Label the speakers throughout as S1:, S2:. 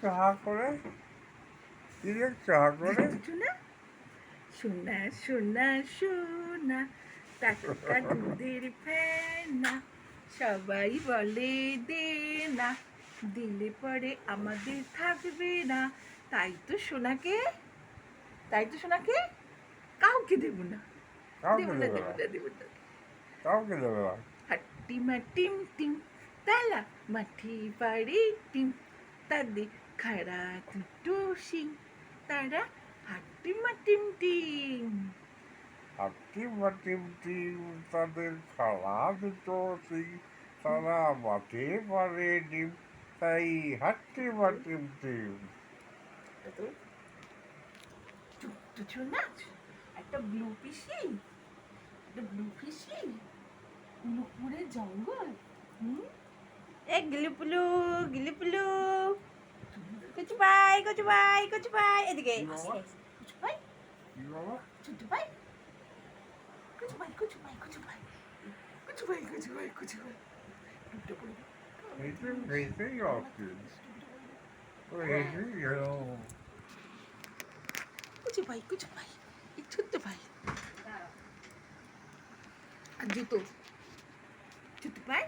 S1: চাহা করে দিদির চাহা করে
S2: সোনা সোনা সোনা টাটকা দুধের ফেনা সবাই বলে দে না দিলে পরে আমাদের থাকবে না তাই তো সোনাকে কাউকে দেব না
S1: কাউকে দেবে না
S2: দেব না
S1: কাউকে দেবে না
S2: হাট্টি মা টিম টিম তালা মাটি বাড়ি টিম তাদের খাড়া দুটো সিং তারা হাট্টি মা টিম টিম
S1: হাট্টি মাটিম টিম তাদের খাওয়া দুটো সিং তারা মাঠে পারে ডিম তাই হাট্টি মাটিম টিম
S2: দুটো নাচ একটা ব্লু ফিশি নুপুরে জঙ্গল এ গিলুপুলু কচু ভাই এদিকে কচু ভাই
S1: কি বাবা
S2: ছোট্টু ভাই কচু ভাই দুটো করে
S1: এইটাই অপশন
S2: কচু ভাই এই ছোট্ট ভাই আর জুতো ভাই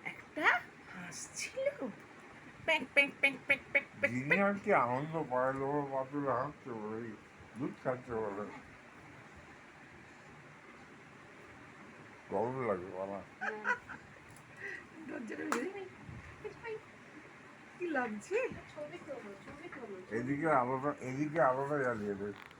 S2: একটা হাঁস ছিল প্যাঁক প্যাঁক প্যাঁক প্যাঁক প্যাঁক প্যাঁক
S1: যিনি আর কি আনন্দ পায় লোকের পাতুলে হাঁটতে বলে দুধ খাচ্ছে বলে গরম লাগে বাবা
S2: দরজাটা ভেঙে কি লাগছে
S1: এদিকে আলোটা জ্বালিয়ে দেয়